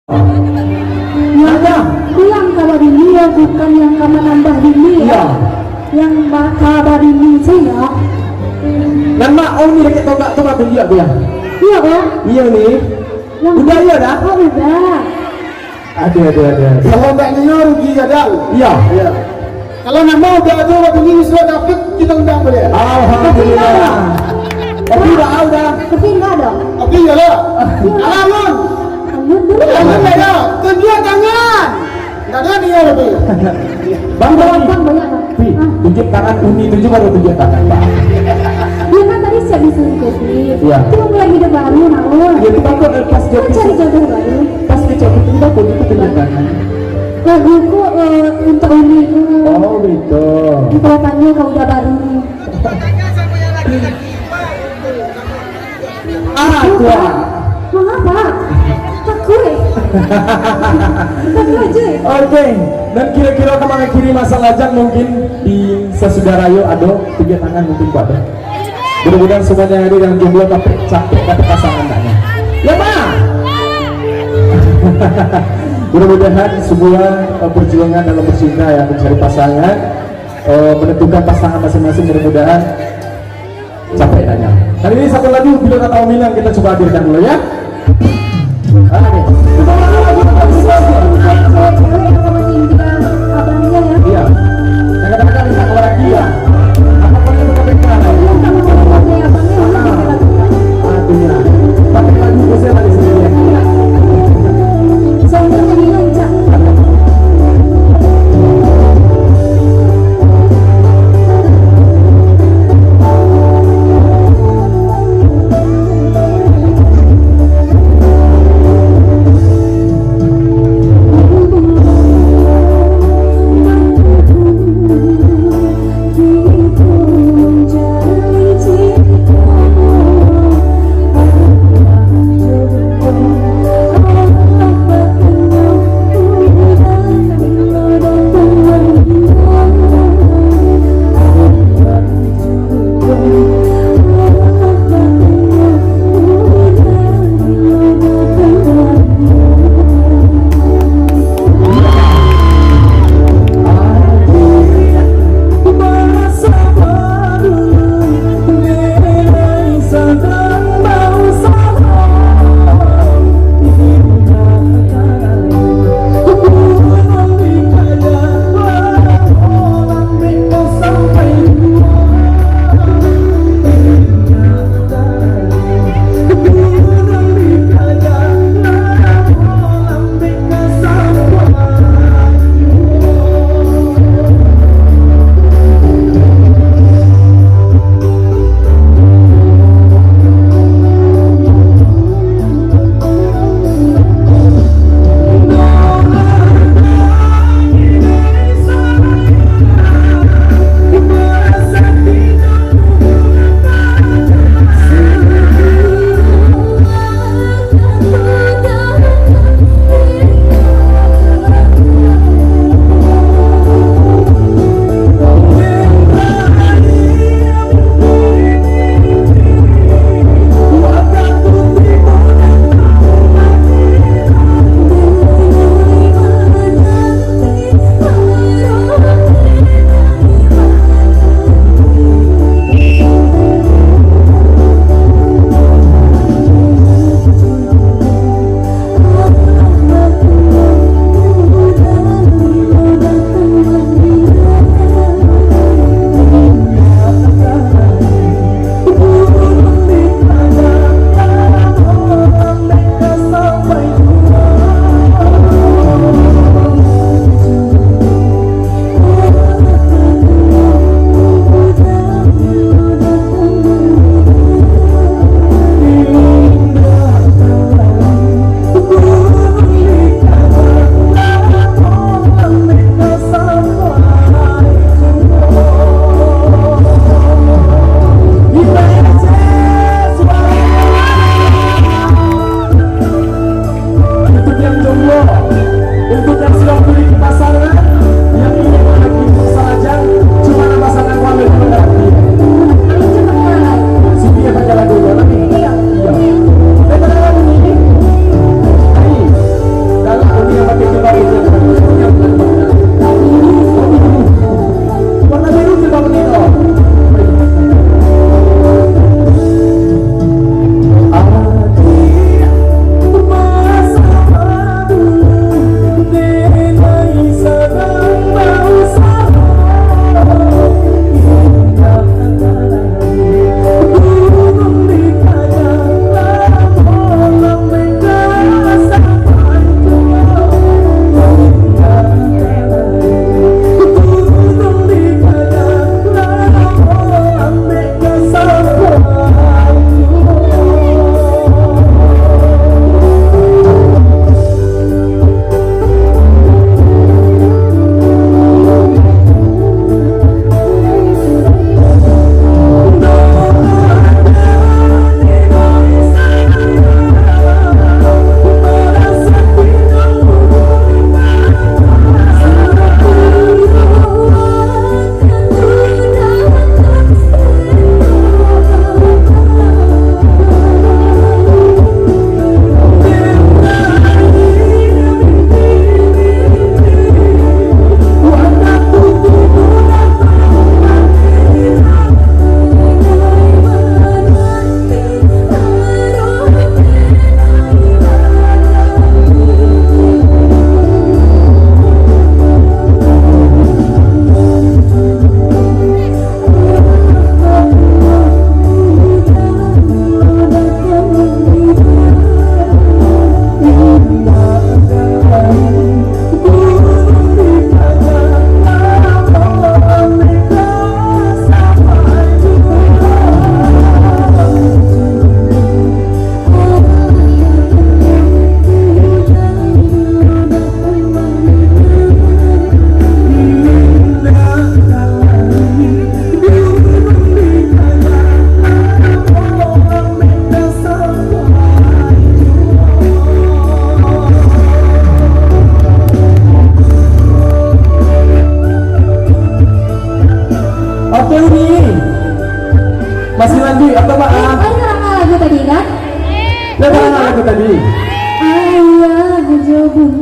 Yang bilang kabar ini ya, bukan yang kamu nambah ini ya. Yang kabar ini saya. Nama om ni dekat tongkat tu apa dia dia? Iya kan? Iya ni. Udah iya dah. Oh udah. Ada. Kalau mbaknya rugi ada. Iya. Iya. Kalau nama udah ada waktu ini sudah dapat kita undang boleh. Alhamdulillah. Tapi udah. Tapi enggak dong. Tapi ya lah. Alamun. Alun dulu. Alamun beda. Tunjuk tangan. Enggak ada dia lebih. Bang. Bang banyak bang. Tunjuk tangan Uni tunjuk baru tunjuk tangan Pak. Dia kan tadi saya disuruh kopi. Iya. Itu mulai hidup baru naon. Jadi takut pas Kan joki cari jodoh baru. pas dicoki kita pun itu tunjuk tangan. Laguku untuk ini. Oh gitu. Dipotongnya kau udah baru. Tua. Mengapa? Takut. Takut aja. Oke, dan kira-kira kemana kiri masa lajang mungkin di sesudah rayo ado tiga tangan mungkin Pak ada. Mudah-mudahan semuanya hadir yang jomblo tapi capek dapat pasangan tanya. Ya Pak. Mudah-mudahan semua perjuangan dalam bercinta ya mencari pasangan, menentukan pasangan masing-masing mudah-mudahan capek tanya. Kali ini satu lagu bila kata Milang kita coba hadirkan dulu ya. Iya. Yang kata-kata bisa keluar dia. Apapun yang mereka artinya. Tapi lagu saya lagi sendiri.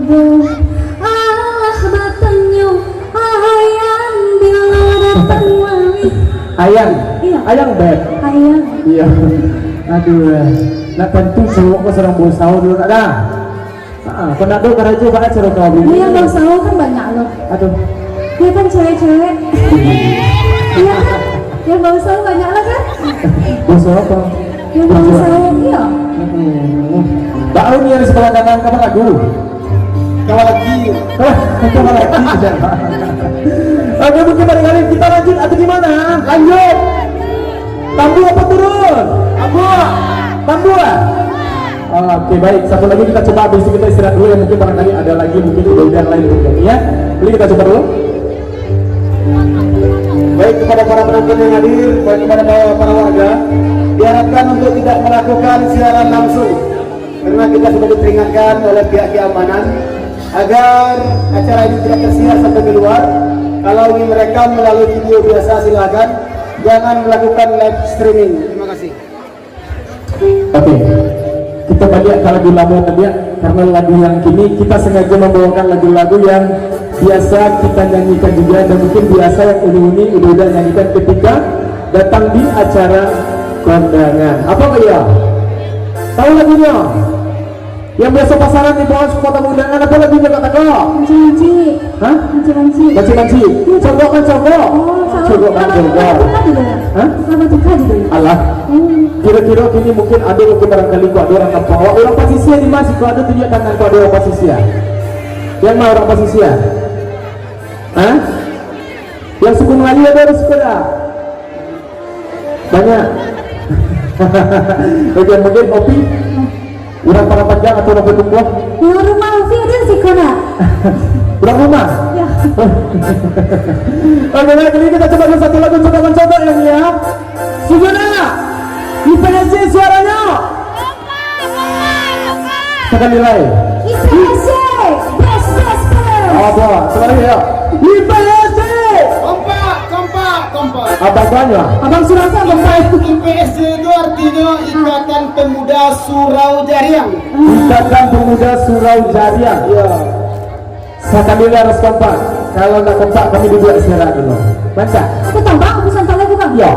subuh. Ah batanyo ayang bila datang wali. Ayang. Iya. Ayang beb. Ayang. Iya. Aduh. Nah tentu cowok kok serang bosau dulu nak dah. Penado karajo banget cerita kau Ini beli. yang bau kan banyak loh. Aduh. Dia kan cewek-cewek. Iya kan? Yang bau sawo banyak lah kan? Bosau apa? Yang bau sawo iya. Bau ni yang di sebelah kanan kamu lagu. Kawan lagi. Kamu lagi. Oke mungkin barangkali kita lanjut atau gimana? Lanjut. Tambu apa turun? Tambu lah. Oke baik, satu lagi kita coba habis itu kita istirahat dulu ya, mungkin barangkali ada lagi mungkin ide-ide lain berikutnya ya. Jadi kita coba dulu. Baik kepada para penonton yang hadir, baik kepada para warga, diharapkan untuk tidak melakukan siaran langsung karena kita sudah diperingatkan oleh pihak keamanan agar acara ini tidak tersiar sampai keluar. Kalau ingin merekam melalui video biasa silakan, jangan melakukan live streaming. Terima kasih. Oke. Kita balik ke lagu lama tadi ya, karena lagu yang kini kita sengaja membawakan lagu-lagu yang biasa kita nyanyikan juga dan mungkin biasa yang uni-uni udah nyanyikan ketika datang di acara kondangan. Apa ya? Tahu lagunya? Yang biasa pasaran di bawah kota undangan apa lagunya kata kau? Manci-manci. Hah? Manci-manci. Manci-manci. Cogok kan cogok. Cogok kan cogok. Hah? Sama tukar juga. Allah. Kira-kira kini mungkin ada mungkin barangkali kau ada orang kampung. Orang pasisia di masih kau ada tunjuk tangan kau ada orang pasisia. Yang mana orang pasisia? Hah? Yang suku Melayu ada orang suku dah? Banyak. Oke mungkin kopi. Orang para panjang atau orang bertumbuh? Yang rumah Ufi ada sih kona. Orang rumah? Ya. Oke baik, kali ini kita coba dulu satu lagu coba mencoba yang ya. Sugana, IPSC suaranya. Sekali lagi. IPSC, best. Apa? Sekali ya. IPSC. Kompak. Abang banyak. Abang Surasa kompak. IPSC itu artinya Ikatan Pemuda Surau Jariang. Ikatan Pemuda Surau Jariang. Ya. Sekali lagi harus kompak. Kalau nggak kompak kami duduk istirahat dulu. Baca. Aku tahu bang, aku santai lagi bang. Ya.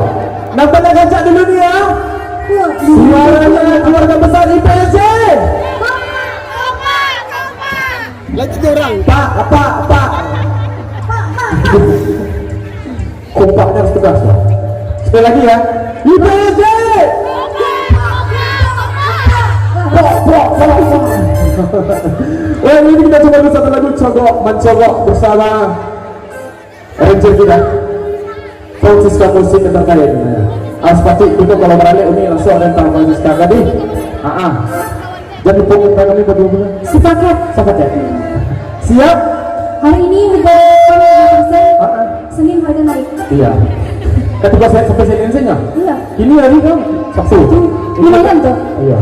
Nampaknya kaca dulu nih ya. Suaranya keluarga besar IPSC. Lanjut orang. Pak. Kompaknya harus tegas loh. Sekali lagi ya. IPSC. Pok. Wah ini kita coba dulu satu lagu cogok mencogok bersama ranger kita. Francisca musik yang terkait. Pasti itu kalau beralih ini langsung ada tentang Francisca tadi. Jadi pokoknya kami berdua. Sepakat. Ya. Siap? Hari ini harga 5%, Senin harga naik. Iya. Ketika saya sampai saya Iya. ini hari kan Sabtu. Lumayan tuh. Iya.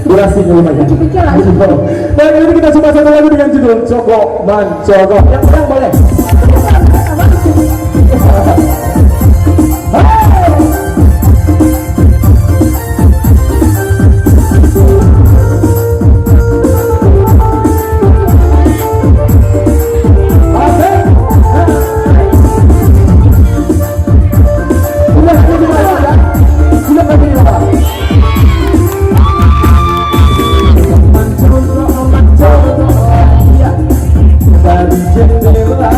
Durasinya lumayan. Pikir lah. Baik, ini kita coba satu lagu dengan judul Cogok Mencogok. Yang sedang boleh. Dari jendela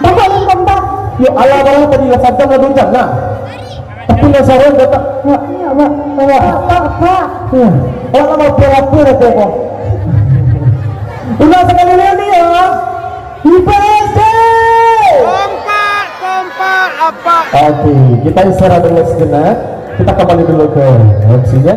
Bapak yang kompak. Ya Allah baru tadi lah sadang ada hujan nah. Tapi nasaran kata, Iya, Pak. Pak. orang mau pura-pura tengok. Ulang sekali lagi ya. IPSD. Kompak apa? Oke, kita istirahat dulu sejenak. Kita kembali dulu ke MC-nya.